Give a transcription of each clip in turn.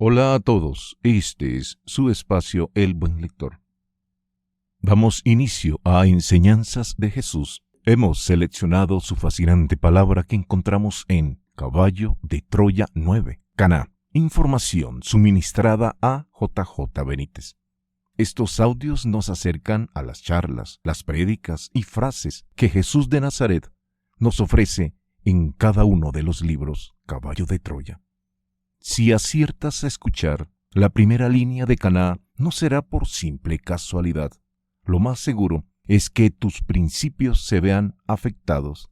Hola a todos, este es su espacio El Buen Lector. Damos inicio a Enseñanzas de Jesús. Hemos seleccionado su fascinante palabra que encontramos en Caballo de Troya 9, Caná. Información suministrada a JJ Benítez. Estos audios nos acercan a las charlas, las prédicas y frases que Jesús de Nazaret nos ofrece en cada uno de los libros Caballo de Troya. Si aciertas a escuchar la primera línea de Caná, no será por simple casualidad. Lo más seguro es que tus principios se vean afectados.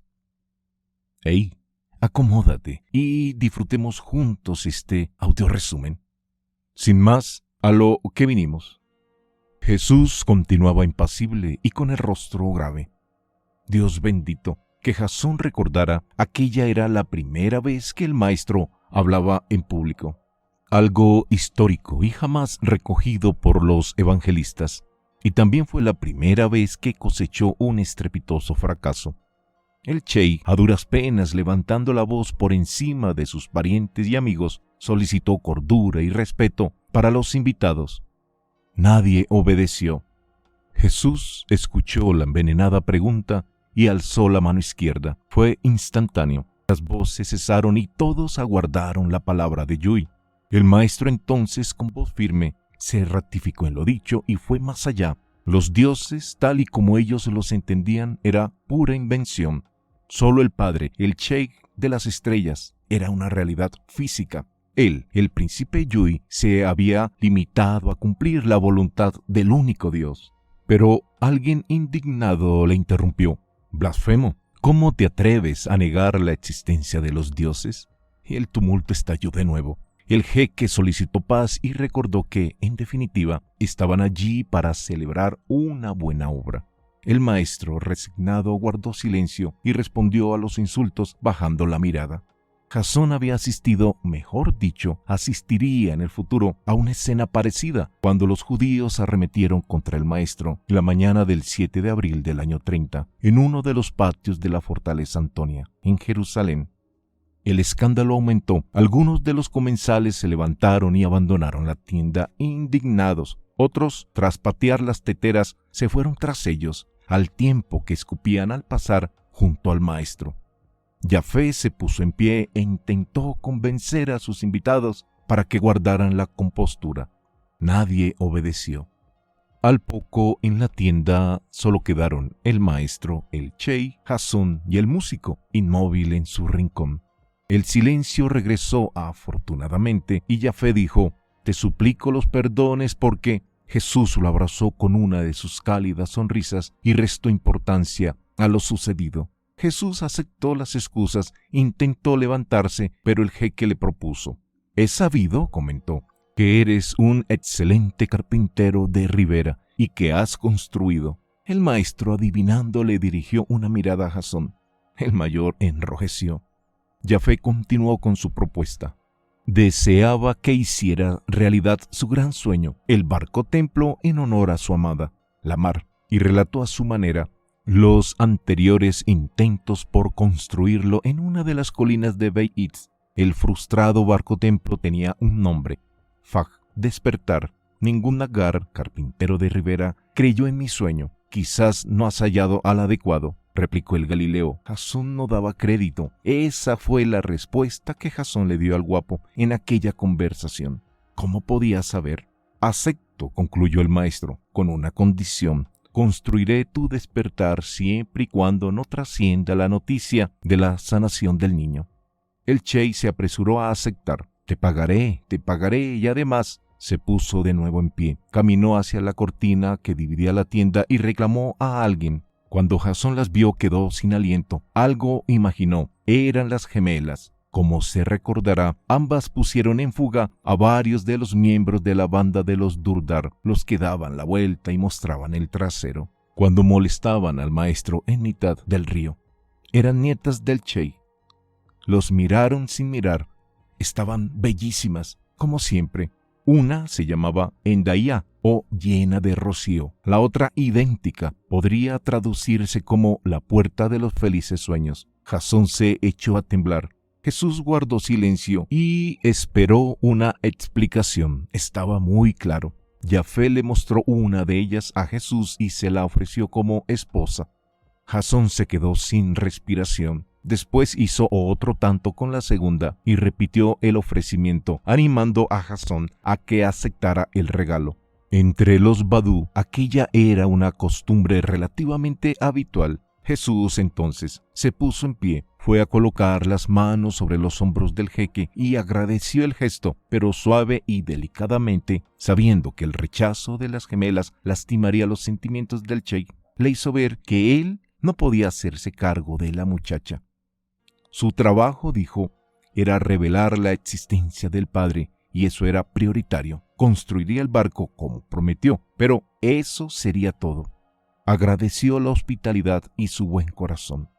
¡Ey! Acomódate y disfrutemos juntos este audio resumen. Sin más, a lo que vinimos. Jesús continuaba impasible y con el rostro grave. Dios bendito, que Jasón recordara, aquella era la primera vez que el maestro hablaba en público. Algo histórico y jamás recogido por los evangelistas. Y también fue la primera vez que cosechó un estrepitoso fracaso. El Sheik, a duras penas levantando la voz por encima de sus parientes y amigos, solicitó cordura y respeto para los invitados. Nadie obedeció. Jesús escuchó la envenenada pregunta y alzó la mano izquierda. Fue instantáneo. Las voces cesaron y todos aguardaron la palabra de Yui. El maestro entonces, con voz firme, se ratificó en lo dicho y fue más allá. Los dioses, tal y como ellos los entendían, era pura invención. Solo el Padre, el Sheik de las estrellas, era una realidad física. Él, el príncipe Yui, se había limitado a cumplir la voluntad del único Dios. Pero alguien indignado le interrumpió. «Blasfemo, ¿cómo te atreves a negar la existencia de los dioses?» Y el tumulto estalló de nuevo. El jeque solicitó paz y recordó que, en definitiva, estaban allí para celebrar una buena obra. El maestro, resignado, guardó silencio y respondió a los insultos bajando la mirada. Jasón había asistido, mejor dicho, asistiría en el futuro a una escena parecida cuando los judíos arremetieron contra el maestro la mañana del 7 de abril del año 30 en uno de los patios de la fortaleza Antonia, en Jerusalén. El escándalo aumentó. Algunos de los comensales se levantaron y abandonaron la tienda indignados. Otros, tras patear las teteras, se fueron tras ellos, al tiempo que escupían al pasar junto al maestro. Jafé se puso en pie e intentó convencer a sus invitados para que guardaran la compostura. Nadie obedeció. Al poco, en la tienda solo quedaron el maestro, el Sheik, Jasón y el músico, inmóvil en su rincón. El silencio regresó afortunadamente y Jafé dijo: «Te suplico los perdones porque...». Jesús lo abrazó con una de sus cálidas sonrisas y restó importancia a lo sucedido. Jesús aceptó las excusas, intentó levantarse, pero el jeque le propuso. «He sabido», comentó, «que eres un excelente carpintero de Rivera y que has construido». El maestro, adivinando, le dirigió una mirada a Jasón. El mayor enrojeció. Jafé continuó con su propuesta. Deseaba que hiciera realidad su gran sueño, el barco templo en honor a su amada, la mar, y relató a su manera los anteriores intentos por construirlo en una de las colinas de Beit. El frustrado barco templo tenía un nombre: Faj, despertar. Ningún Nagar, carpintero de Rivera, creyó en mi sueño. «Quizás no has hallado al adecuado», replicó el Galileo. Jasón no daba crédito. Esa fue la respuesta que Jasón le dio al guapo en aquella conversación. ¿Cómo podía saber? «Acepto», concluyó el maestro, «con una condición. Construiré tu despertar siempre y cuando no trascienda la noticia de la sanación del niño». El Sheik se apresuró a aceptar. Te pagaré, y además... Se puso de nuevo en pie, caminó hacia la cortina que dividía la tienda y reclamó a alguien. Cuando Jasón las vio, quedó sin aliento. Algo imaginó. Eran las gemelas. Como se recordará, ambas pusieron en fuga a varios de los miembros de la banda de los Durdar, los que daban la vuelta y mostraban el trasero, cuando molestaban al maestro en mitad del río. Eran nietas del Sheik. Los miraron sin mirar. Estaban bellísimas, como siempre. Una se llamaba Endaya, o llena de rocío. La otra, idéntica, podría traducirse como la puerta de los felices sueños. Jasón se echó a temblar. Jesús guardó silencio y esperó una explicación. Estaba muy claro. Jafé le mostró una de ellas a Jesús y se la ofreció como esposa. Jasón se quedó sin respiración. Después hizo otro tanto con la segunda y repitió el ofrecimiento, animando a Jasón a que aceptara el regalo. Entre los badú, aquella era una costumbre relativamente habitual. Jesús entonces se puso en pie, fue a colocar las manos sobre los hombros del jeque y agradeció el gesto, pero suave y delicadamente, sabiendo que el rechazo de las gemelas lastimaría los sentimientos del sheik, le hizo ver que él no podía hacerse cargo de la muchacha. Su trabajo, dijo, era revelar la existencia del Padre, y eso era prioritario. Construiría el barco como prometió, pero eso sería todo. Agradeció la hospitalidad y su buen corazón.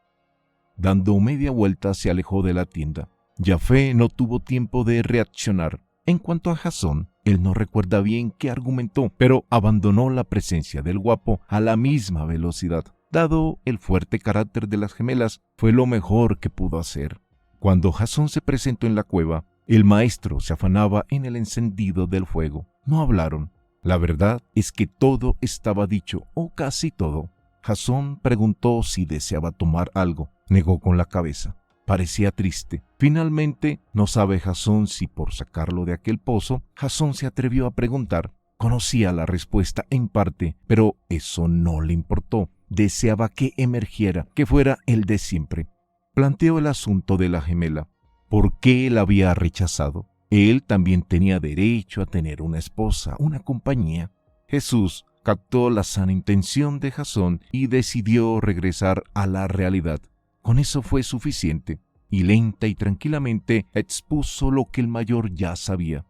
Dando media vuelta se alejó de la tienda. Jafé no tuvo tiempo de reaccionar. En cuanto a Jasón, él no recuerda bien qué argumentó, pero abandonó la presencia del guapo a la misma velocidad. Dado el fuerte carácter de las gemelas, fue lo mejor que pudo hacer. Cuando Jasón se presentó en la cueva, el maestro se afanaba en el encendido del fuego. No hablaron. La verdad es que todo estaba dicho, o casi todo. Jasón preguntó si deseaba tomar algo. Negó con la cabeza. Parecía triste. Finalmente, no sabe Jasón si por sacarlo de aquel pozo, Jasón se atrevió a preguntar. Conocía la respuesta en parte, pero eso no le importó. Deseaba que emergiera, que fuera el de siempre. Planteó el asunto de la gemela. ¿Por qué la había rechazado? Él también tenía derecho a tener una esposa, una compañía. Jesús captó la sana intención de Jasón y decidió regresar a la realidad. Con eso fue suficiente, y lenta y tranquilamente expuso lo que el mayor ya sabía.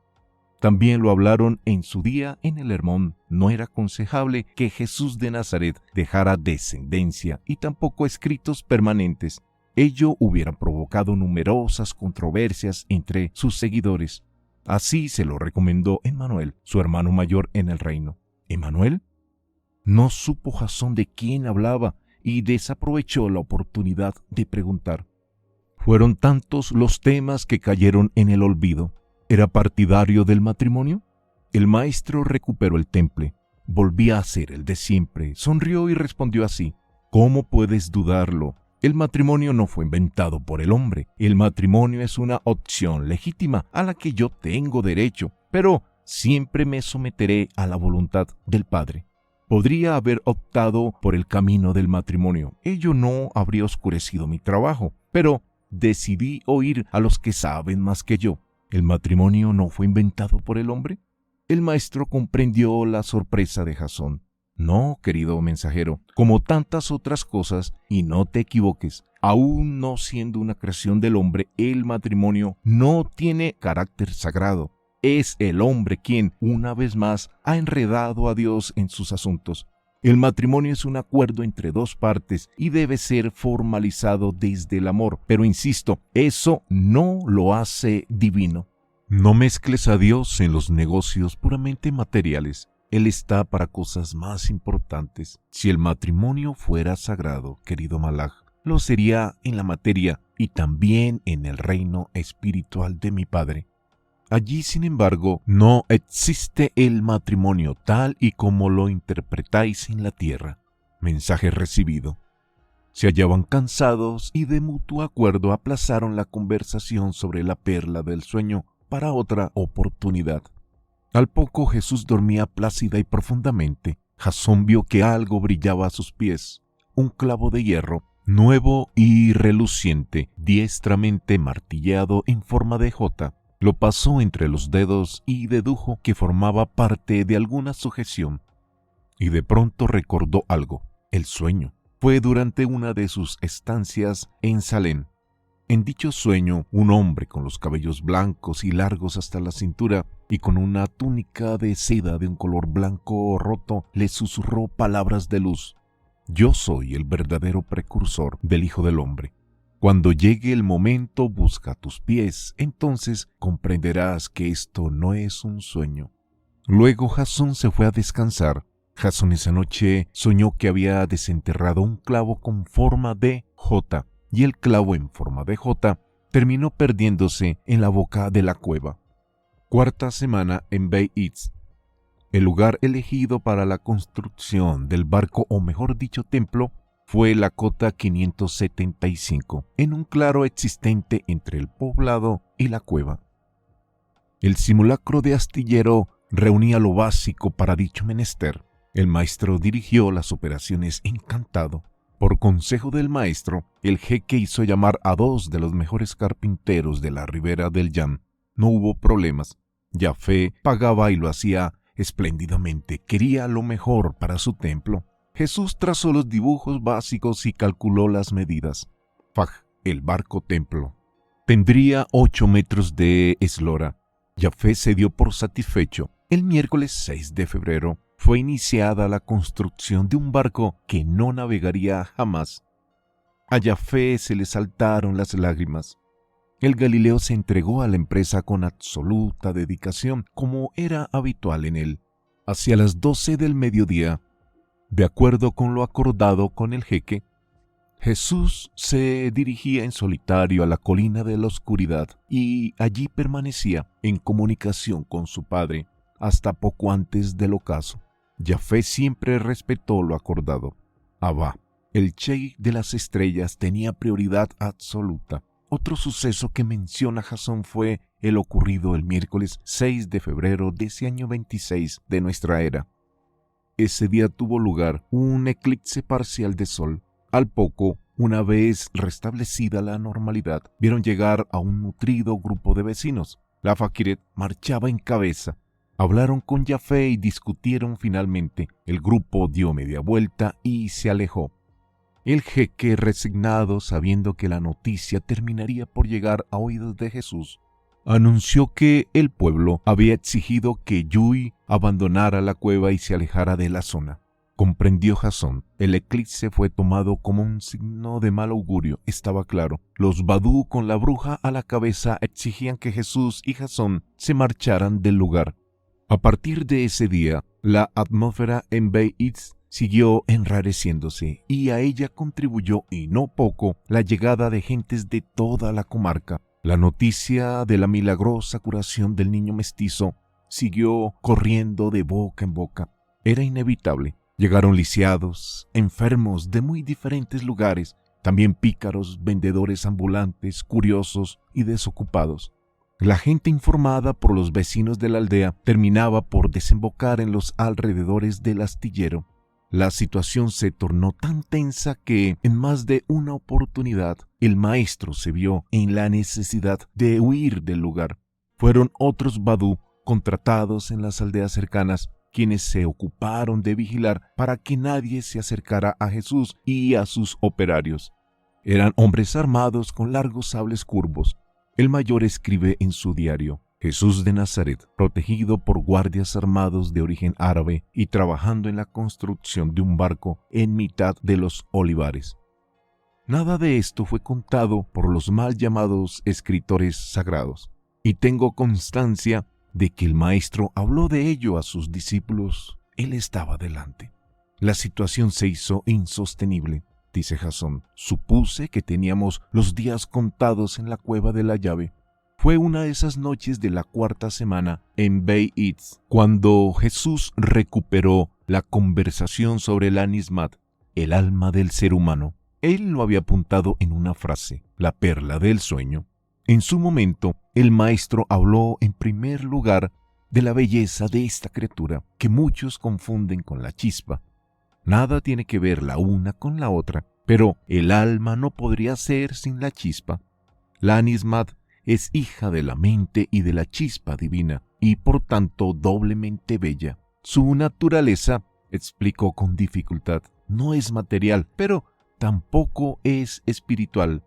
También lo hablaron en su día en el Hermón. No era aconsejable que Jesús de Nazaret dejara descendencia y tampoco escritos permanentes. Ello hubiera provocado numerosas controversias entre sus seguidores. Así se lo recomendó Emmanuel, su hermano mayor en el reino. ¿Emmanuel? No supo Jasón de quién hablaba y desaprovechó la oportunidad de preguntar. Fueron tantos los temas que cayeron en el olvido. ¿Era partidario del matrimonio? El maestro recuperó el temple. Volvía a ser el de siempre. Sonrió y respondió así. ¿Cómo puedes dudarlo? El matrimonio no fue inventado por el hombre. El matrimonio es una opción legítima a la que yo tengo derecho, pero siempre me someteré a la voluntad del Padre. Podría haber optado por el camino del matrimonio. Ello no habría oscurecido mi trabajo, pero decidí oír a los que saben más que yo. ¿El matrimonio no fue inventado por el hombre? El maestro comprendió la sorpresa de Jasón. No, querido mensajero, como tantas otras cosas, y no te equivoques, aún no siendo una creación del hombre, el matrimonio no tiene carácter sagrado. Es el hombre quien, una vez más, ha enredado a Dios en sus asuntos. El matrimonio es un acuerdo entre dos partes y debe ser formalizado desde el amor, pero insisto, eso no lo hace divino. No mezcles a Dios en los negocios puramente materiales. Él está para cosas más importantes. Si el matrimonio fuera sagrado, querido Malaj, lo sería en la materia y también en el reino espiritual de mi Padre. Allí, sin embargo, no existe el matrimonio tal y como lo interpretáis en la tierra. Mensaje recibido. Se hallaban cansados y de mutuo acuerdo aplazaron la conversación sobre la perla del sueño para otra oportunidad. Al poco Jesús dormía plácida y profundamente. Jasón vio que algo brillaba a sus pies, un clavo de hierro, nuevo y reluciente, diestramente martilleado en forma de J. Lo pasó entre los dedos y dedujo que formaba parte de alguna sujeción. Y de pronto recordó algo, el sueño. Fue durante una de sus estancias en Salem. En dicho sueño, un hombre con los cabellos blancos y largos hasta la cintura y con una túnica de seda de un color blanco roto le susurró palabras de luz. Yo soy el verdadero precursor del Hijo del Hombre. Cuando llegue el momento, busca tus pies, entonces comprenderás que esto no es un sueño. Luego Jasón se fue a descansar. Jasón esa noche soñó que había desenterrado un clavo con forma de J, y el clavo en forma de J terminó perdiéndose en la boca de la cueva. Cuarta semana en Beit Itz. El lugar elegido para la construcción del barco, o mejor dicho templo, fue la cota 575, en un claro existente entre el poblado y la cueva. El simulacro de astillero reunía lo básico para dicho menester. El maestro dirigió las operaciones encantado. Por consejo del maestro, el jeque hizo llamar a 2 de los mejores carpinteros de la ribera del Yam. No hubo problemas. Jafé pagaba y lo hacía espléndidamente. Quería lo mejor para su templo. Jesús trazó los dibujos básicos y calculó las medidas. Faj, el barco templo, tendría 8 metros de eslora. Jafé se dio por satisfecho. El miércoles 6 de febrero fue iniciada la construcción de un barco que no navegaría jamás. A Jafé se le saltaron las lágrimas. El Galileo se entregó a la empresa con absoluta dedicación, como era habitual en él. Hacia las 12 del mediodía, de acuerdo con lo acordado con el jeque, Jesús se dirigía en solitario a la colina de la oscuridad y allí permanecía en comunicación con su Padre hasta poco antes del ocaso. Jafé siempre respetó lo acordado. Abba, el Sheikh de las estrellas, tenía prioridad absoluta. Otro suceso que menciona Jasón fue el ocurrido el miércoles 6 de febrero de ese año 26 de nuestra era. Ese día tuvo lugar un eclipse parcial de sol. Al poco, una vez restablecida la normalidad, vieron llegar a un nutrido grupo de vecinos. La Fakiret marchaba en cabeza. Hablaron con Jafé y discutieron finalmente. El grupo dio media vuelta y se alejó. El jeque, resignado, sabiendo que la noticia terminaría por llegar a oídos de Jesús, anunció que el pueblo había exigido que Yui abandonara la cueva y se alejara de la zona. Comprendió Jasón. El eclipse fue tomado como un signo de mal augurio. Estaba claro. Los badú, con la bruja a la cabeza, exigían que Jesús y Jasón se marcharan del lugar. A partir de ese día, la atmósfera en Beit Itz siguió enrareciéndose, y a ella contribuyó, y no poco, la llegada de gentes de toda la comarca. La noticia de la milagrosa curación del niño mestizo siguió corriendo de boca en boca. Era inevitable. Llegaron lisiados, enfermos de muy diferentes lugares, también pícaros, vendedores ambulantes, curiosos y desocupados. La gente, informada por los vecinos de la aldea, terminaba por desembocar en los alrededores del astillero. La situación se tornó tan tensa que, en más de una oportunidad, el maestro se vio en la necesidad de huir del lugar. Fueron otros badú contratados en las aldeas cercanas quienes se ocuparon de vigilar para que nadie se acercara a Jesús y a sus operarios. Eran hombres armados con largos sables curvos. El mayor escribe en su diario: Jesús de Nazaret, protegido por guardias armados de origen árabe y trabajando en la construcción de un barco en mitad de los olivares. Nada de esto fue contado por los mal llamados escritores sagrados, y tengo constancia de que el maestro habló de ello a sus discípulos. Él estaba delante. La situación se hizo insostenible, dice Jasón. Supuse que teníamos los días contados en la cueva de la llave. Fue una de esas noches de la cuarta semana en Beit Itz, cuando Jesús recuperó la conversación sobre la Nismat, el alma del ser humano. Él lo había apuntado en una frase, la perla del sueño. En su momento, el maestro habló en primer lugar de la belleza de esta criatura, que muchos confunden con la chispa. Nada tiene que ver la una con la otra, pero el alma no podría ser sin la chispa. La Nismat es hija de la mente y de la chispa divina, y por tanto doblemente bella. Su naturaleza, explicó con dificultad, no es material, pero tampoco es espiritual.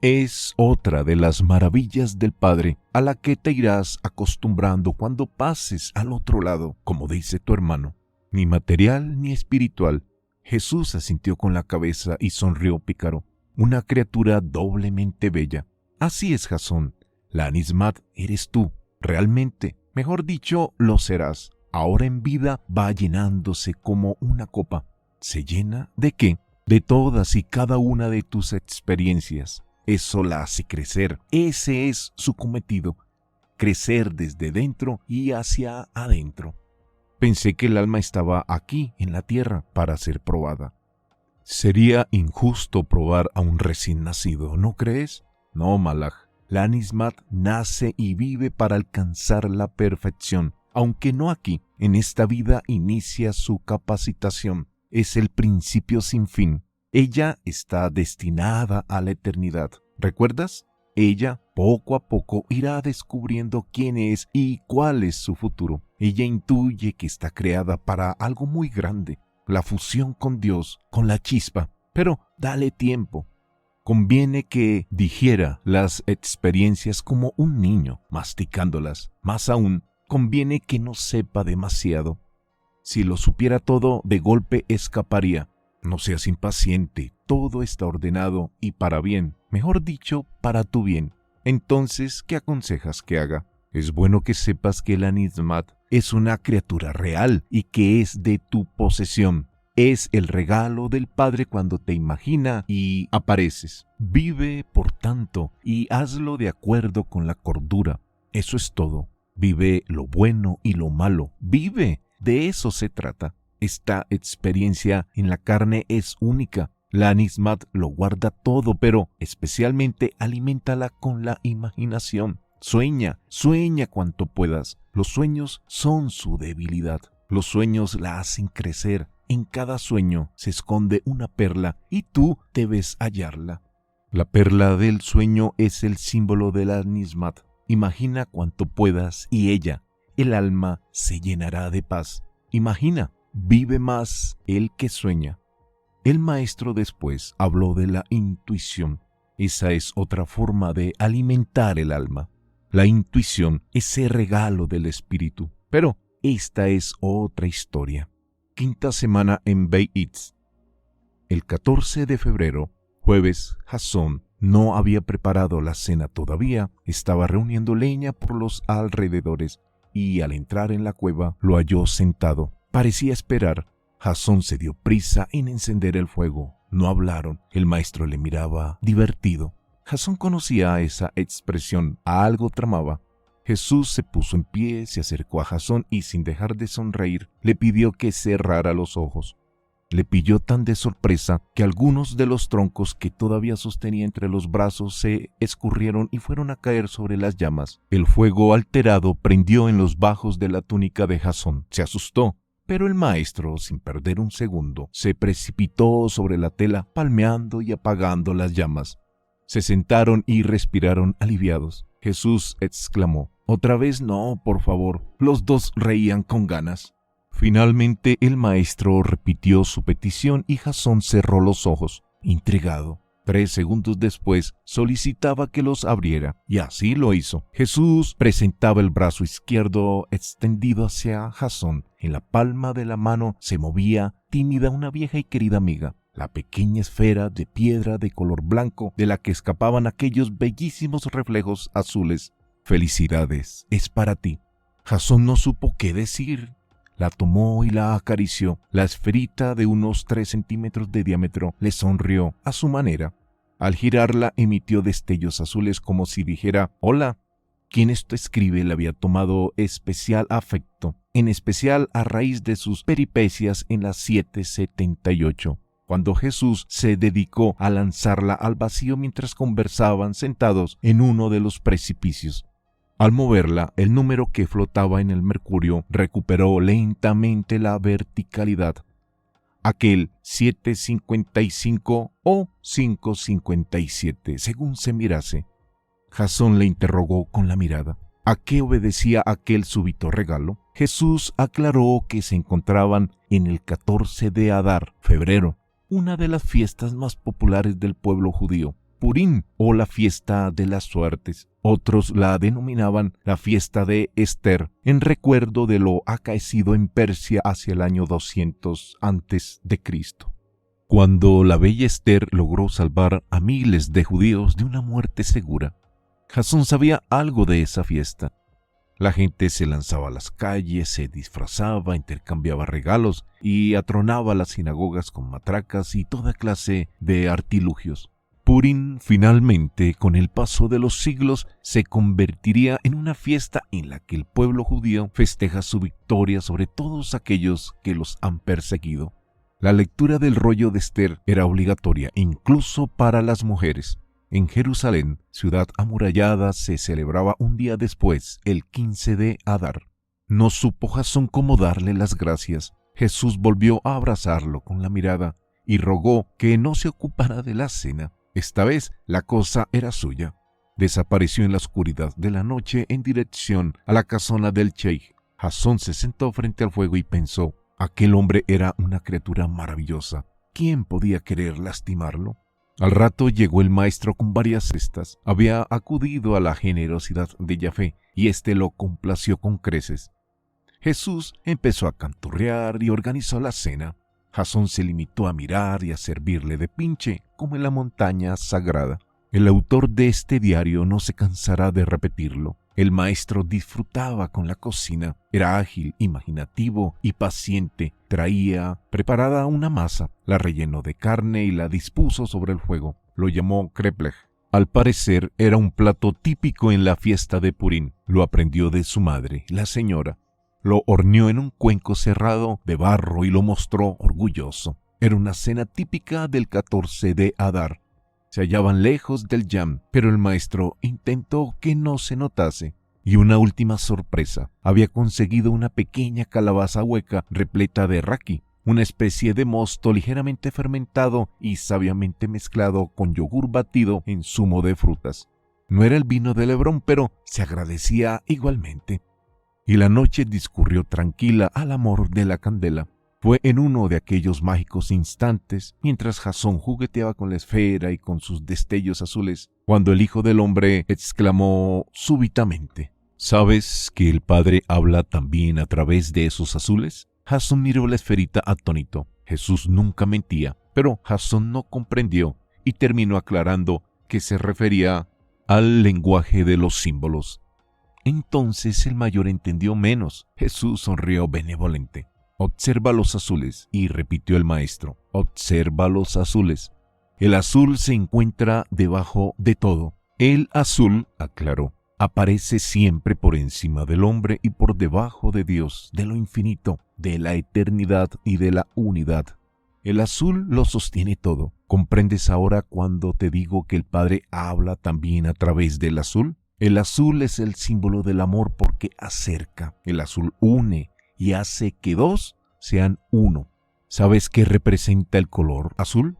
Es otra de las maravillas del Padre, a la que te irás acostumbrando cuando pases al otro lado, como dice tu hermano. Ni material ni espiritual. Jesús asintió con la cabeza y sonrió pícaro. Una criatura doblemente bella. Así es, Jasón. La Nismat eres tú, realmente. Mejor dicho, lo serás. Ahora en vida va llenándose como una copa. ¿Se llena de qué? De todas y cada una de tus experiencias. Eso la hace crecer. Ese es su cometido, crecer desde dentro y hacia adentro. Pensé que el alma estaba aquí, en la tierra, para ser probada. Sería injusto probar a un recién nacido, ¿no crees? No, Malach. La Nismat nace y vive para alcanzar la perfección, aunque no aquí. En esta vida inicia su capacitación. Es el principio sin fin. Ella está destinada a la eternidad. ¿Recuerdas? Ella poco a poco irá descubriendo quién es y cuál es su futuro. Ella intuye que está creada para algo muy grande, la fusión con Dios, con la chispa. Pero dale tiempo. Conviene que digiera las experiencias como un niño, masticándolas. Más aún, conviene que no sepa demasiado. Si lo supiera todo, de golpe escaparía. No seas impaciente, todo está ordenado y para bien, mejor dicho, para tu bien. Entonces, ¿qué aconsejas que haga? Es bueno que sepas que la Nismat es una criatura real y que es de tu posesión. Es el regalo del Padre cuando te imagina y apareces. Vive, por tanto, y hazlo de acuerdo con la cordura. Eso es todo. Vive lo bueno y lo malo. Vive. De eso se trata. Esta experiencia en la carne es única. La Nismat lo guarda todo, pero especialmente aliméntala con la imaginación. Sueña cuanto puedas. Los sueños son su debilidad. Los sueños la hacen crecer. En cada sueño se esconde una perla y tú debes hallarla. La perla del sueño es el símbolo de la Nismat. Imagina cuanto puedas y ella, el alma, se llenará de paz. Imagina, vive más el que sueña. El maestro después habló de la intuición. Esa es otra forma de alimentar el alma. La intuición, ese regalo del espíritu. Pero esta es otra historia. Quinta semana en Beit. El 14 de febrero, jueves, Jasón no había preparado la cena todavía. Estaba reuniendo leña por los alrededores y al entrar en la cueva lo halló sentado. Parecía esperar. Jasón se dio prisa en encender el fuego. No hablaron. El maestro le miraba divertido. Jasón conocía esa expresión. A algo tramaba. Jesús se puso en pie, se acercó a Jasón y sin dejar de sonreír, le pidió que cerrara los ojos. Le pilló tan de sorpresa que algunos de los troncos que todavía sostenía entre los brazos se escurrieron y fueron a caer sobre las llamas. El fuego alterado prendió en los bajos de la túnica de Jasón. Se asustó, pero el maestro, sin perder un segundo, se precipitó sobre la tela, palmeando y apagando las llamas. Se sentaron y respiraron aliviados. Jesús exclamó: «Otra vez no, por favor». Los dos reían con ganas. Finalmente el maestro repitió su petición y Jasón cerró los ojos, intrigado. 3 segundos después solicitaba que los abriera, y así lo hizo. Jesús presentaba el brazo izquierdo extendido hacia Jasón. En la palma de la mano se movía tímida una vieja y querida amiga, la pequeña esfera de piedra de color blanco de la que escapaban aquellos bellísimos reflejos azules. «Felicidades, es para ti». Jasón no supo qué decir. La tomó y la acarició. La esferita de unos 3 centímetros de diámetro le sonrió a su manera. Al girarla emitió destellos azules como si dijera: «Hola». Quien esto escribe le había tomado especial afecto, en especial a raíz de sus peripecias en las 778. Cuando Jesús se dedicó a lanzarla al vacío mientras conversaban sentados en uno de los precipicios. Al moverla, el número que flotaba en el mercurio recuperó lentamente la verticalidad. Aquel 755 o 557, según se mirase. Jasón le interrogó con la mirada. ¿A qué obedecía aquel súbito regalo? Jesús aclaró que se encontraban en el 14 de Adar, febrero, una de las fiestas más populares del pueblo judío, Purim, o la fiesta de las suertes. Otros la denominaban la fiesta de Esther, en recuerdo de lo acaecido en Persia hacia el año 200 a.C. Cuando la bella Esther logró salvar a miles de judíos de una muerte segura. Jasón sabía algo de esa fiesta. La gente se lanzaba a las calles, se disfrazaba, intercambiaba regalos y atronaba las sinagogas con matracas y toda clase de artilugios. Purim finalmente, con el paso de los siglos, se convertiría en una fiesta en la que el pueblo judío festeja su victoria sobre todos aquellos que los han perseguido. La lectura del rollo de Esther era obligatoria incluso para las mujeres. En Jerusalén, ciudad amurallada, se celebraba un día después, el 15 de Adar. No supo Jasón cómo darle las gracias. Jesús volvió a abrazarlo con la mirada y rogó que no se ocupara de la cena. Esta vez la cosa era suya. Desapareció en la oscuridad de la noche en dirección a la casona del sheij. Jasón se sentó frente al fuego y pensó: aquel hombre era una criatura maravillosa. ¿Quién podía querer lastimarlo? Al rato llegó el maestro con varias cestas. Había acudido a la generosidad de Yahvé y éste lo complació con creces. Jesús empezó a canturrear y organizó la cena. Jasón se limitó a mirar y a servirle de pinche, como en la montaña sagrada. El autor de este diario no se cansará de repetirlo. El maestro disfrutaba con la cocina. Era ágil, imaginativo y paciente. Traía preparada una masa, la rellenó de carne y la dispuso sobre el fuego. Lo llamó kreplech. Al parecer era un plato típico en la fiesta de Purim. Lo aprendió de su madre, la señora. Lo horneó en un cuenco cerrado de barro y lo mostró orgulloso. Era una cena típica del 14 de Adar. Se hallaban lejos del Yam, pero el maestro intentó que no se notase. Y una última sorpresa. Había conseguido una pequeña calabaza hueca repleta de raki, una especie de mosto ligeramente fermentado y sabiamente mezclado con yogur batido en zumo de frutas. No era el vino del Hebrón, pero se agradecía igualmente. Y la noche discurrió tranquila al amor de la candela. Fue en uno de aquellos mágicos instantes, mientras Jasón jugueteaba con la esfera y con sus destellos azules, cuando el Hijo del Hombre exclamó súbitamente: ¿sabes que el Padre habla también a través de esos azules? Jasón miró la esferita atónito. Jesús nunca mentía, pero Jasón no comprendió y terminó aclarando que se refería al lenguaje de los símbolos. Entonces el mayor entendió menos. Jesús sonrió benevolente. Observa los azules, y repitió el maestro, observa los azules. El azul se encuentra debajo de todo. El azul, aclaró, aparece siempre por encima del hombre y por debajo de Dios, de lo infinito, de la eternidad y de la unidad. El azul lo sostiene todo. ¿Comprendes ahora cuando te digo que el Padre habla también a través del azul? El azul es el símbolo del amor porque acerca. El azul une y hace que dos sean uno. ¿Sabes qué representa el color azul?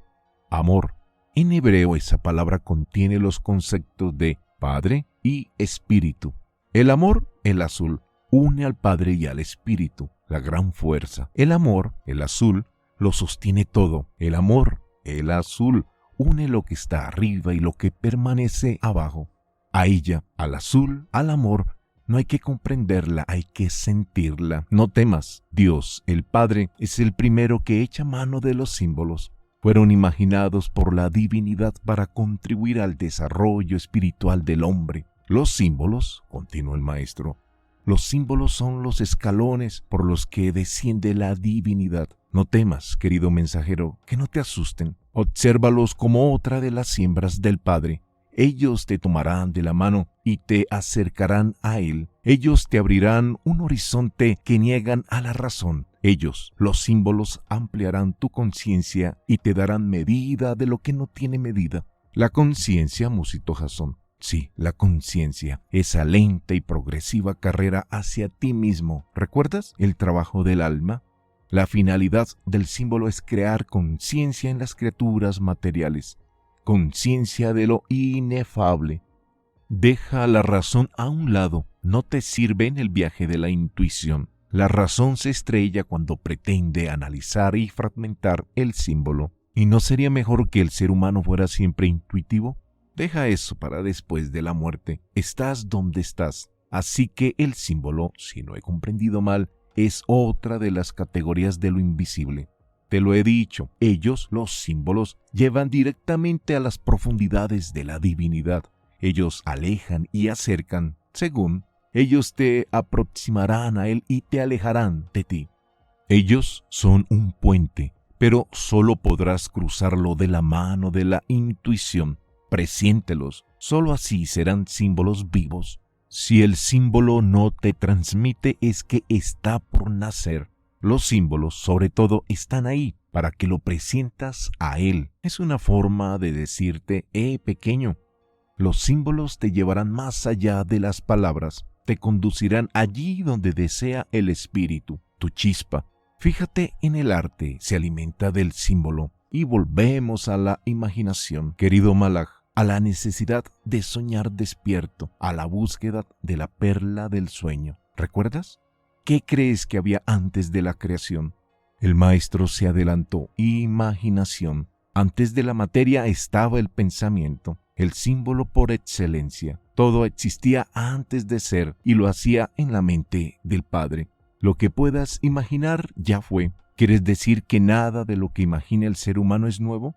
Amor. En hebreo esa palabra contiene los conceptos de Padre y Espíritu. El amor, el azul, une al Padre y al Espíritu, la gran fuerza. El amor, el azul, lo sostiene todo. El amor, el azul, une lo que está arriba y lo que permanece abajo. A ella, al azul, al amor, no hay que comprenderla, hay que sentirla. No temas, Dios, el Padre, es el primero que echa mano de los símbolos. Fueron imaginados por la divinidad para contribuir al desarrollo espiritual del hombre. Los símbolos, continuó el maestro, los símbolos son los escalones por los que desciende la divinidad. No temas, querido mensajero, que no te asusten. Obsérvalos como otra de las siembras del Padre. Ellos te tomarán de la mano y te acercarán a Él. Ellos te abrirán un horizonte que niegan a la razón. Ellos, los símbolos, ampliarán tu conciencia y te darán medida de lo que no tiene medida. La conciencia, musitó Jasón. Sí, la conciencia, esa lenta y progresiva carrera hacia ti mismo. ¿Recuerdas el trabajo del alma? La finalidad del símbolo es crear conciencia en las criaturas materiales. Conciencia de lo inefable. Deja la razón a un lado, no te sirve en el viaje de la intuición. La razón se estrella cuando pretende analizar y fragmentar el símbolo. ¿Y no sería mejor que el ser humano fuera siempre intuitivo? Deja eso para después de la muerte. Estás donde estás. Así que el símbolo, si no he comprendido mal, es otra de las categorías de lo invisible. Te lo he dicho, ellos, los símbolos, llevan directamente a las profundidades de la divinidad. Ellos alejan y acercan, según ellos te aproximarán a Él y te alejarán de ti. Ellos son un puente, pero solo podrás cruzarlo de la mano de la intuición. Presiéntelos, solo así serán símbolos vivos. Si el símbolo no te transmite, es que está por nacer. Los símbolos, sobre todo, están ahí para que lo presientas a él. Es una forma de decirte, pequeño. Los símbolos te llevarán más allá de las palabras, te conducirán allí donde desea el espíritu, tu chispa. Fíjate en el arte, se alimenta del símbolo. Y volvemos a la imaginación, querido Malaj, a la necesidad de soñar despierto, a la búsqueda de la perla del sueño. ¿Recuerdas? ¿Qué crees que había antes de la creación? El maestro se adelantó. Imaginación. Antes de la materia estaba el pensamiento, el símbolo por excelencia. Todo existía antes de ser y lo hacía en la mente del Padre. Lo que puedas imaginar ya fue. ¿Quieres decir que nada de lo que imagina el ser humano es nuevo?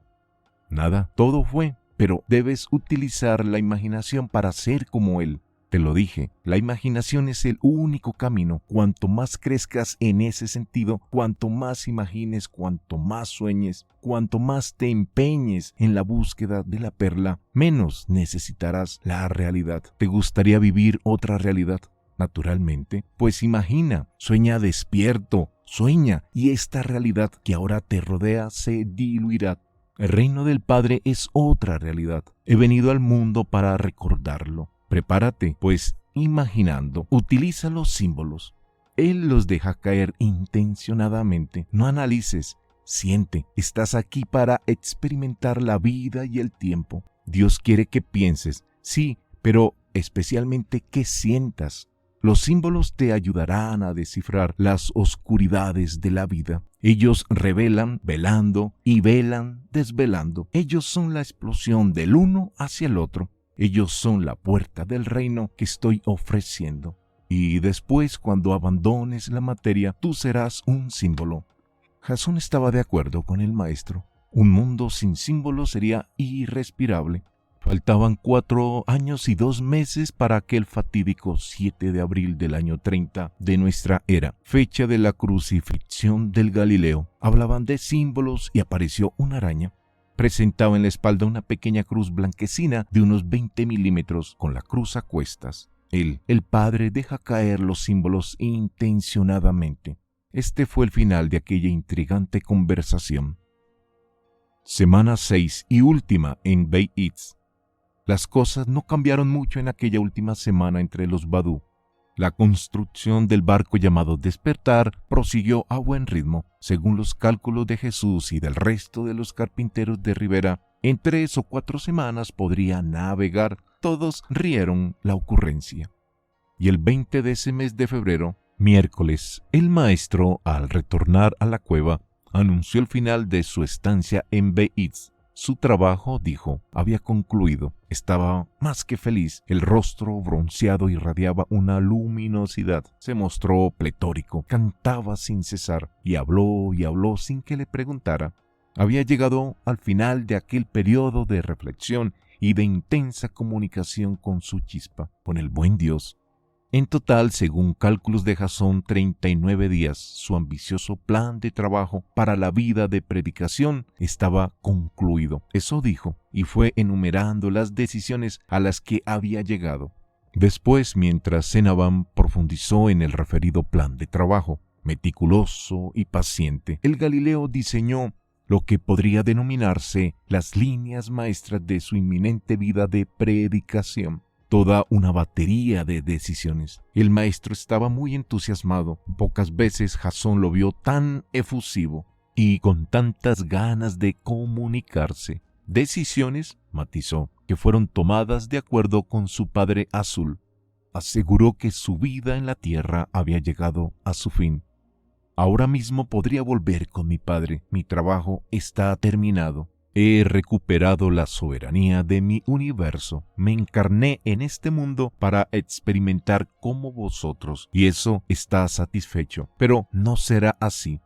Nada, todo fue, pero debes utilizar la imaginación para ser como él. Te lo dije, la imaginación es el único camino. Cuanto más crezcas en ese sentido, cuanto más imagines, cuanto más sueñes, cuanto más te empeñes en la búsqueda de la perla, menos necesitarás la realidad. ¿Te gustaría vivir otra realidad? Naturalmente, pues imagina, sueña despierto, sueña, y esta realidad que ahora te rodea se diluirá. El reino del Padre es otra realidad. He venido al mundo para recordarlo. Prepárate, pues, imaginando, utiliza los símbolos. Él los deja caer intencionadamente. No analices, siente. Estás aquí para experimentar la vida y el tiempo. Dios quiere que pienses, sí, pero especialmente que sientas. Los símbolos te ayudarán a descifrar las oscuridades de la vida. Ellos revelan, velando, y velan, desvelando. Ellos son la explosión del uno hacia el otro. Ellos son la puerta del reino que estoy ofreciendo. Y después, cuando abandones la materia, tú serás un símbolo. Jasón estaba de acuerdo con el maestro. Un mundo sin símbolos sería irrespirable. Faltaban 4 años y 2 meses para aquel fatídico 7 de abril del año 30 de nuestra era, fecha de la crucifixión del Galileo. Hablaban de símbolos y apareció una araña. Presentaba en la espalda una pequeña cruz blanquecina de unos 20 milímetros, con la cruz a cuestas. Él, el Padre, deja caer los símbolos intencionadamente. Este fue el final de aquella intrigante conversación. Semana 6 y última en Bay Eats. Las cosas no cambiaron mucho en aquella última semana entre los Badú. La construcción del barco llamado Despertar prosiguió a buen ritmo. Según los cálculos de Jesús y del resto de los carpinteros de Rivera, en 3 o 4 semanas podría navegar. Todos rieron la ocurrencia. Y el 20 de ese mes de febrero, miércoles, el maestro, al retornar a la cueva, anunció el final de su estancia en Bay Eats. Su trabajo, dijo, había concluido. Estaba más que feliz. El rostro bronceado irradiaba una luminosidad. Se mostró pletórico, cantaba sin cesar y habló sin que le preguntara. Había llegado al final de aquel periodo de reflexión y de intensa comunicación con su chispa, con el buen Dios. En total, según cálculos de Jasón, 39 días, su ambicioso plan de trabajo para la vida de predicación estaba concluido. Eso dijo, y fue enumerando las decisiones a las que había llegado. Después, mientras cenaban, profundizó en el referido plan de trabajo. Meticuloso y paciente, el Galileo diseñó lo que podría denominarse las líneas maestras de su inminente vida de predicación. Toda una batería de decisiones. El maestro estaba muy entusiasmado. Pocas veces Jasón lo vio tan efusivo y con tantas ganas de comunicarse. Decisiones, matizó, que fueron tomadas de acuerdo con su padre azul. Aseguró que su vida en la tierra había llegado a su fin. Ahora mismo podría volver con mi padre. Mi trabajo está terminado. He recuperado la soberanía de mi universo. Me encarné en este mundo para experimentar como vosotros, y eso está satisfecho. Pero no será así.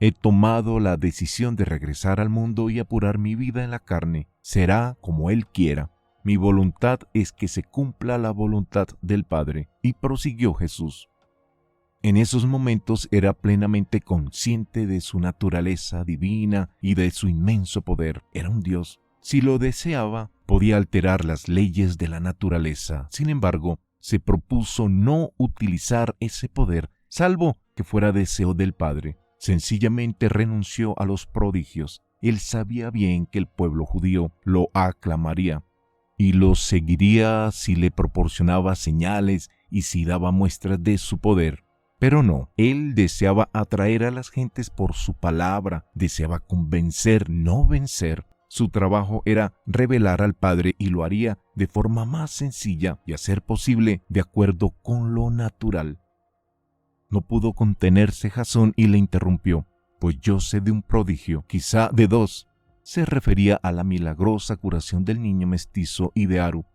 He tomado la decisión de regresar al mundo y apurar mi vida en la carne. Será como Él quiera. Mi voluntad es que se cumpla la voluntad del Padre. Y prosiguió Jesús. En esos momentos era plenamente consciente de su naturaleza divina y de su inmenso poder. Era un Dios. Si lo deseaba, podía alterar las leyes de la naturaleza. Sin embargo, se propuso no utilizar ese poder, salvo que fuera deseo del Padre. Sencillamente renunció a los prodigios. Él sabía bien que el pueblo judío lo aclamaría y lo seguiría si le proporcionaba señales y si daba muestras de su poder. Pero no, él deseaba atraer a las gentes por su palabra, deseaba convencer, no vencer. Su trabajo era revelar al Padre y lo haría de forma más sencilla y a ser posible de acuerdo con lo natural. No pudo contenerse Jasón y le interrumpió, pues yo sé de un prodigio, quizá de dos. Se refería a la milagrosa curación del niño mestizo y de Aru.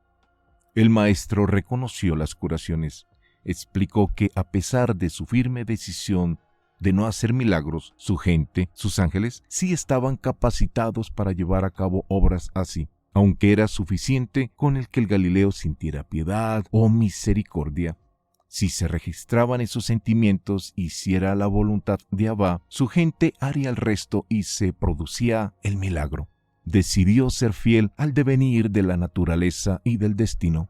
El maestro reconoció las curaciones. Explicó que a pesar de su firme decisión de no hacer milagros, su gente, sus ángeles, sí estaban capacitados para llevar a cabo obras así, aunque era suficiente con el que el Galileo sintiera piedad o misericordia. Si se registraban esos sentimientos y hiciera la voluntad de Abba, su gente haría el resto y se producía el milagro. Decidió ser fiel al devenir de la naturaleza y del destino.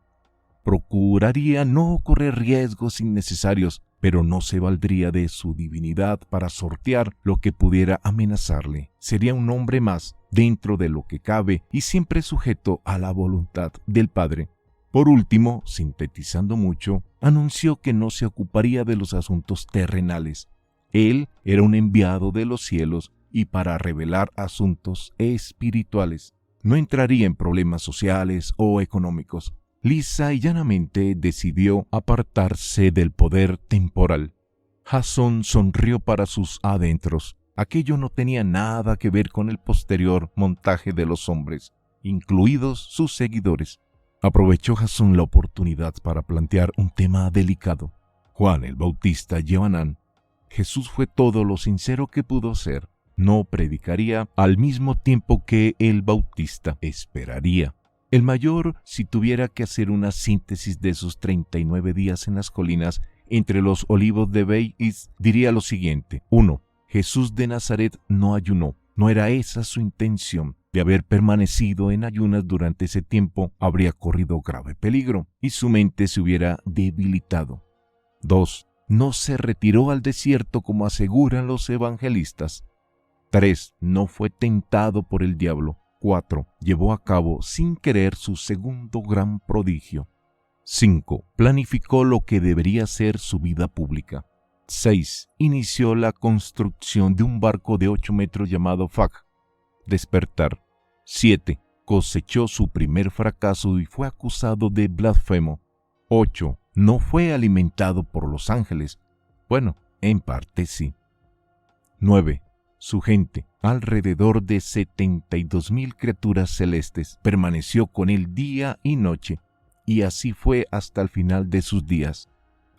Procuraría no correr riesgos innecesarios, pero no se valdría de su divinidad para sortear lo que pudiera amenazarle. Sería un hombre más dentro de lo que cabe y siempre sujeto a la voluntad del Padre. Por último, sintetizando mucho, anunció que no se ocuparía de los asuntos terrenales. Él era un enviado de los cielos y para revelar asuntos espirituales. No entraría en problemas sociales o económicos. Lisa y llanamente decidió apartarse del poder temporal. Jasón sonrió para sus adentros. Aquello no tenía nada que ver con el posterior montaje de los hombres, incluidos sus seguidores. Aprovechó Jasón la oportunidad para plantear un tema delicado. Juan el Bautista y Johanán. Jesús fue todo lo sincero que pudo ser. No predicaría al mismo tiempo que el Bautista. Esperaría. El mayor, si tuviera que hacer una síntesis de sus 39 días en las colinas entre los olivos de Beit-Is, diría lo siguiente. 1. Jesús de Nazaret no ayunó. No era esa su intención. De haber permanecido en ayunas durante ese tiempo, habría corrido grave peligro y su mente se hubiera debilitado. 2. No se retiró al desierto como aseguran los evangelistas. 3. No fue tentado por el diablo. 4. Llevó a cabo sin querer su segundo gran prodigio. 5. Planificó lo que debería ser su vida pública. 6. Inició la construcción de un barco de 8 metros llamado Faj. Despertar. 7. Cosechó su primer fracaso y fue acusado de blasfemo. 8. No fue alimentado por los ángeles. Bueno, en parte sí. 9. Su gente, alrededor de 72,000 criaturas celestes, permaneció con él día y noche, y así fue hasta el final de sus días.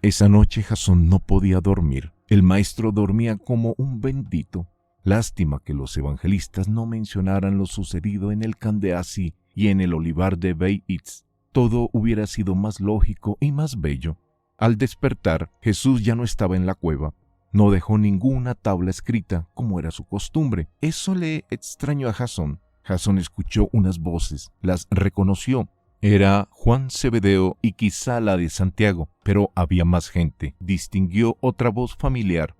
Esa noche Jasón no podía dormir. El maestro dormía como un bendito. Lástima que los evangelistas no mencionaran lo sucedido en el Candeasi y en el olivar de Beit-Is. Todo hubiera sido más lógico y más bello. Al despertar, Jesús ya no estaba en la cueva. No dejó ninguna tabla escrita, como era su costumbre. Eso le extrañó a Jasón. Jasón escuchó unas voces, las reconoció. Era Juan Zebedeo y quizá la de Santiago, pero había más gente. Distinguió otra voz familiar.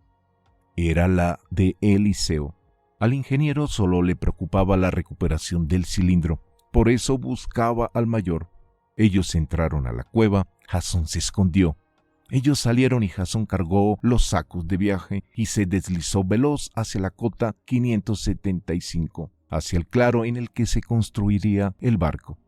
Era la de Eliseo. Al ingeniero solo le preocupaba la recuperación del cilindro, por eso buscaba al mayor. Ellos entraron a la cueva, Jasón se escondió. Ellos salieron y Jasón cargó los sacos de viaje y se deslizó veloz hacia la cota 575, hacia el claro en el que se construiría el barco.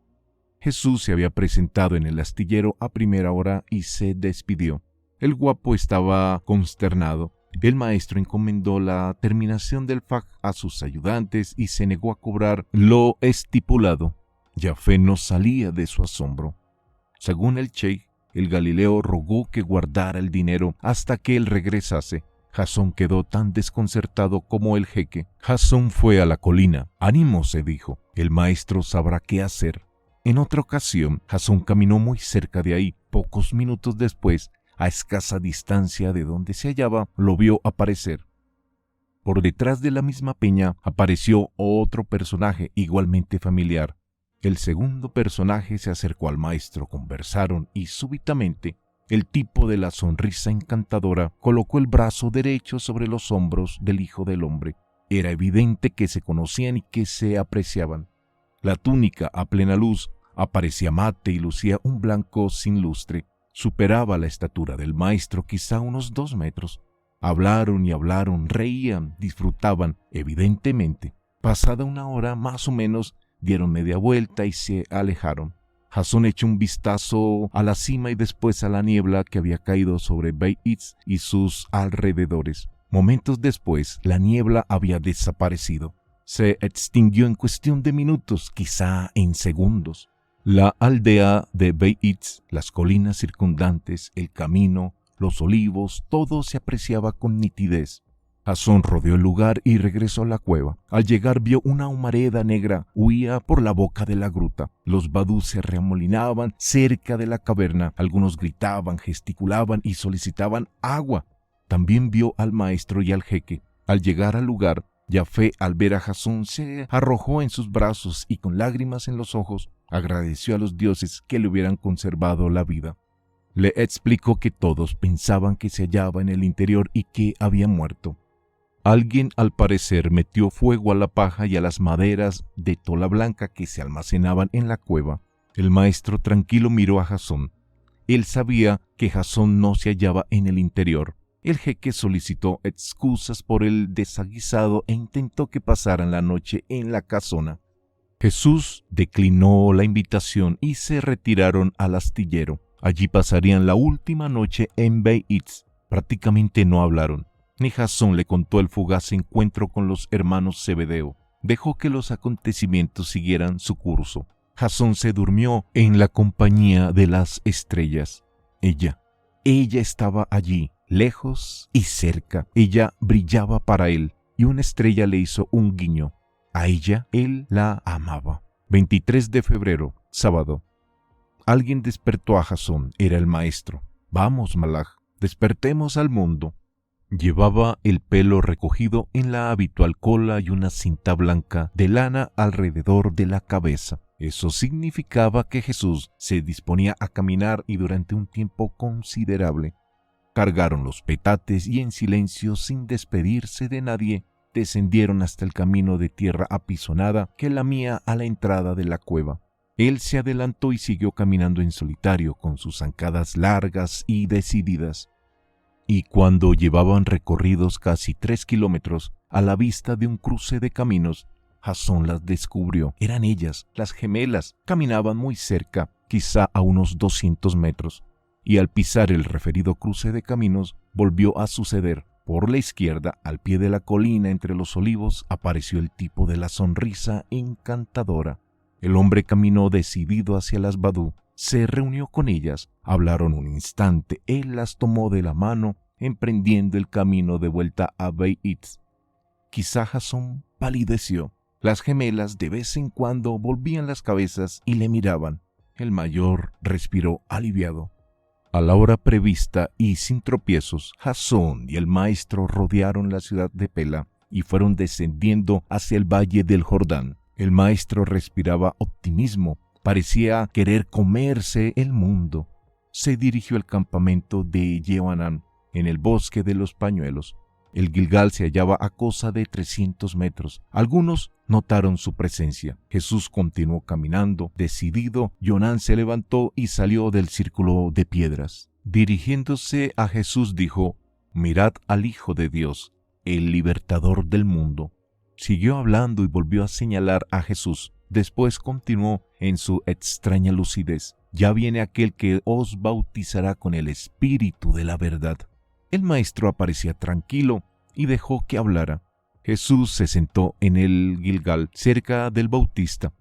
Jesús se había presentado en el astillero a primera hora y se despidió. El guapo estaba consternado. El maestro encomendó la terminación del Faj a sus ayudantes y se negó a cobrar lo estipulado. Jafé no salía de su asombro. Según el sheik, el Galileo rogó que guardara el dinero hasta que él regresase. Jasón quedó tan desconcertado como el jeque. Jasón fue a la colina. «Ánimo», se dijo, «el maestro sabrá qué hacer». En otra ocasión, Jasón caminó muy cerca de ahí. Pocos minutos después, a escasa distancia de donde se hallaba, lo vio aparecer. Por detrás de la misma peña apareció otro personaje igualmente familiar. El segundo personaje se acercó al maestro, conversaron y súbitamente el tipo de la sonrisa encantadora colocó el brazo derecho sobre los hombros del Hijo del Hombre. Era evidente que se conocían y que se apreciaban. La túnica a plena luz aparecía mate y lucía un blanco sin lustre. Superaba la estatura del maestro, quizá unos 2 metros. Hablaron y hablaron, reían, disfrutaban, evidentemente. Pasada una hora más o menos, dieron media vuelta y se alejaron. Jasón echó un vistazo a la cima y después a la niebla que había caído sobre Beit-Itz y sus alrededores. Momentos después, la niebla había desaparecido. Se extinguió en cuestión de minutos, quizá en segundos. La aldea de Beit-Itz, las colinas circundantes, el camino, los olivos, todo se apreciaba con nitidez. Jasón rodeó el lugar y regresó a la cueva. Al llegar vio una humareda negra huía por la boca de la gruta. Los badús se arremolinaban cerca de la caverna. Algunos gritaban, gesticulaban y solicitaban agua. También vio al maestro y al jeque. Al llegar al lugar, Jafé, al ver a Jasón, se arrojó en sus brazos y con lágrimas en los ojos agradeció a los dioses que le hubieran conservado la vida. Le explicó que todos pensaban que se hallaba en el interior y que había muerto. Alguien, al parecer, metió fuego a la paja y a las maderas de tola blanca que se almacenaban en la cueva. El maestro tranquilo miró a Jasón. Él sabía que Jasón no se hallaba en el interior. El jeque solicitó excusas por el desaguisado e intentó que pasaran la noche en la casona. Jesús declinó la invitación y se retiraron al astillero. Allí pasarían la última noche en Beit-Itz. Prácticamente no hablaron. Ni Jasón le contó el fugaz encuentro con los hermanos Zebedeo. Dejó que los acontecimientos siguieran su curso. Jasón se durmió en la compañía de las estrellas. Ella estaba allí, lejos y cerca. Ella brillaba para él, y una estrella le hizo un guiño. A ella, él la amaba. 23 de febrero, sábado. Alguien despertó a Jasón. Era el maestro. Vamos, Malach, despertemos al mundo. Llevaba el pelo recogido en la habitual cola y una cinta blanca de lana alrededor de la cabeza. Eso significaba que Jesús se disponía a caminar y durante un tiempo considerable. Cargaron los petates y en silencio, sin despedirse de nadie, descendieron hasta el camino de tierra apisonada que lamía a la entrada de la cueva. Él se adelantó y siguió caminando en solitario con sus zancadas largas y decididas. Y cuando llevaban recorridos casi 3 kilómetros, a la vista de un cruce de caminos, Jasón las descubrió. Eran ellas, las gemelas. Caminaban muy cerca, quizá a unos 200 metros. Y al pisar el referido cruce de caminos, volvió a suceder. Por la izquierda, al pie de la colina entre los olivos, apareció el tipo de la sonrisa encantadora. El hombre caminó decidido hacia las badú. Se reunió con ellas, hablaron un instante, él las tomó de la mano, emprendiendo el camino de vuelta a Beit-Itz. Quizá Jasón palideció. Las gemelas de vez en cuando volvían las cabezas y le miraban. El mayor respiró aliviado. A la hora prevista y sin tropiezos, Jasón y el maestro rodearon la ciudad de Pela y fueron descendiendo hacia el valle del Jordán. El maestro respiraba optimismo. Parecía querer comerse el mundo. Se dirigió al campamento de Yehoanán, en el bosque de los pañuelos. El Gilgal se hallaba a cosa de 300 metros. Algunos notaron su presencia. Jesús continuó caminando. Decidido, Joanán se levantó y salió del círculo de piedras. Dirigiéndose a Jesús dijo: «Mirad al Hijo de Dios, el libertador del mundo». Siguió hablando y volvió a señalar a Jesús. Después continuó en su extraña lucidez: «Ya viene aquel que os bautizará con el Espíritu de la verdad». El maestro aparecía tranquilo y dejó que hablara. Jesús se sentó en el Gilgal, cerca del Bautista.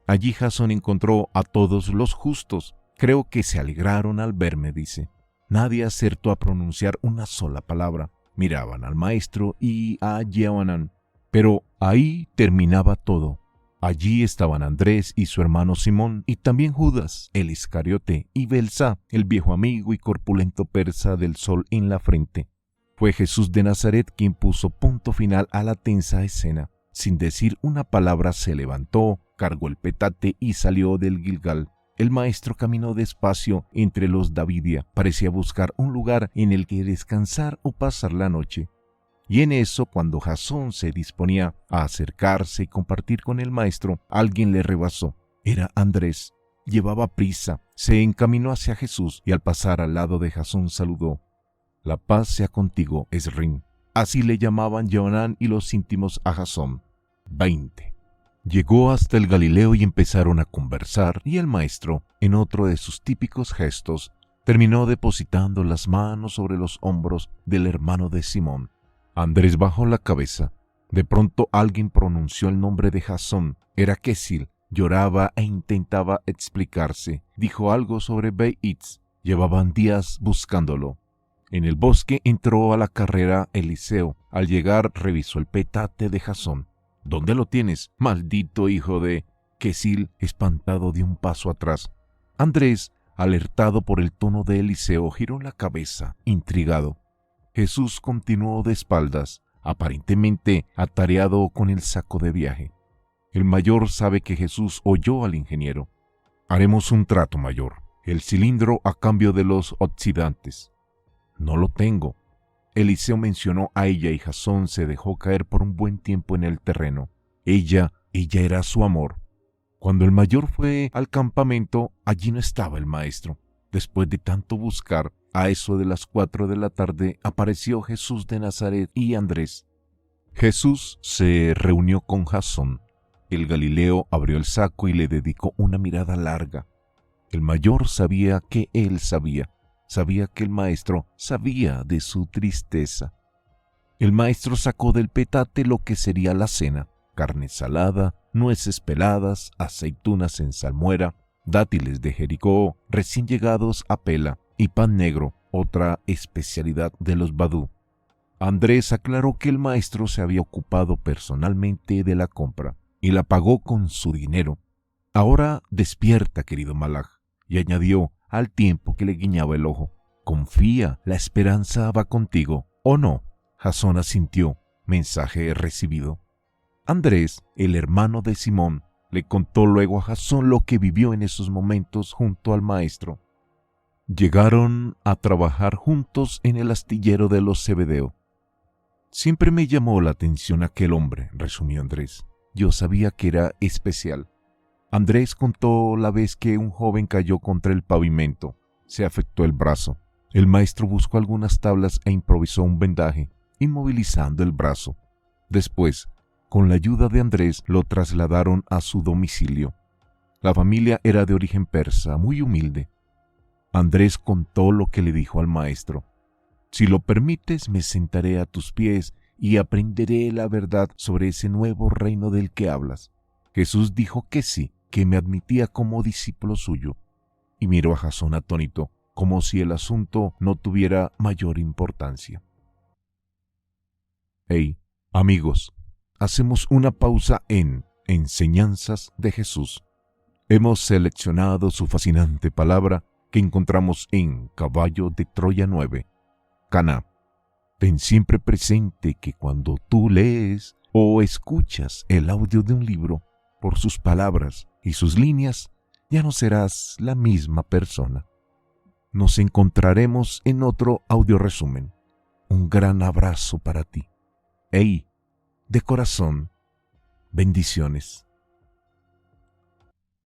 Allí Jasón encontró a todos los justos. «Creo que se alegraron al verme», dice. Nadie acertó a pronunciar una sola palabra. Miraban al maestro y a Yehoanán. Pero ahí terminaba todo. Allí estaban Andrés y su hermano Simón, y también Judas, el Iscariote, y Belsa, el viejo amigo y corpulento persa del sol en la frente. Fue Jesús de Nazaret quien puso punto final a la tensa escena. Sin decir una palabra se levantó, cargó el petate y salió del Gilgal. El maestro caminó despacio entre los Davidia. Parecía buscar un lugar en el que descansar o pasar la noche. Y en eso, cuando Jasón se disponía a acercarse y compartir con el maestro, alguien le rebasó. Era Andrés. Llevaba prisa, se encaminó hacia Jesús y al pasar al lado de Jasón saludó. «La paz sea contigo, Esrim». Así le llamaban Joanán y los íntimos a Jasón. 20. Llegó hasta el Galileo y empezaron a conversar, y el maestro, en otro de sus típicos gestos, terminó depositando las manos sobre los hombros del hermano de Simón. Andrés bajó la cabeza. De pronto alguien pronunció el nombre de Jasón. Era Kesil. Lloraba e intentaba explicarse. Dijo algo sobre Beitz. Llevaban días buscándolo. En el bosque entró a la carrera Eliseo. Al llegar revisó el petate de Jasón. «¿Dónde lo tienes, maldito hijo de...?» Kesil, espantado, dio un paso atrás. Andrés, alertado por el tono de Eliseo, giró la cabeza, intrigado. Jesús continuó de espaldas, aparentemente atareado con el saco de viaje. El mayor sabe que Jesús oyó al ingeniero. «Haremos un trato, mayor. El cilindro a cambio de los oxidantes». «No lo tengo». Eliseo mencionó a ella y Jasón se dejó caer por un buen tiempo en el terreno. Ella era su amor. Cuando el mayor fue al campamento, allí no estaba el maestro. Después de tanto buscar, a eso de las 4 de la tarde apareció Jesús de Nazaret y Andrés. Jesús se reunió con Jasón. El Galileo abrió el saco y le dedicó una mirada larga. El mayor sabía que él sabía. Sabía que el maestro sabía de su tristeza. El maestro sacó del petate lo que sería la cena: carne salada, nueces peladas, aceitunas en salmuera, dátiles de Jericó recién llegados a pela y pan negro, otra especialidad de los badú. Andrés aclaró que el maestro se había ocupado personalmente de la compra y la pagó con su dinero. «Ahora despierta, querido Malaj», y añadió al tiempo que le guiñaba el ojo: «Confía, la esperanza va contigo, ¿o no?». Jasón asintió. Mensaje recibido. Andrés, el hermano de Simón, le contó luego a Jasón lo que vivió en esos momentos junto al maestro. Llegaron a trabajar juntos en el astillero de los Zebedeo. «Siempre me llamó la atención aquel hombre», resumió Andrés. «Yo sabía que era especial». Andrés contó la vez que un joven cayó contra el pavimento. Se afectó el brazo. El maestro buscó algunas tablas e improvisó un vendaje, inmovilizando el brazo. Después, con la ayuda de Andrés, lo trasladaron a su domicilio. La familia era de origen persa, muy humilde. Andrés contó lo que le dijo al maestro: «Si lo permites, me sentaré a tus pies y aprenderé la verdad sobre ese nuevo reino del que hablas». Jesús dijo que sí, que me admitía como discípulo suyo, y miró a Jasón atónito, como si el asunto no tuviera mayor importancia. Hey, amigos, hacemos una pausa en Enseñanzas de Jesús. Hemos seleccionado su fascinante palabra que encontramos en Caballo de Troya 9, Caná. Ten siempre presente que cuando tú lees o escuchas el audio de un libro, por sus palabras y sus líneas, ya no serás la misma persona. Nos encontraremos en otro audio resumen. Un gran abrazo para ti. Hey, de corazón, bendiciones.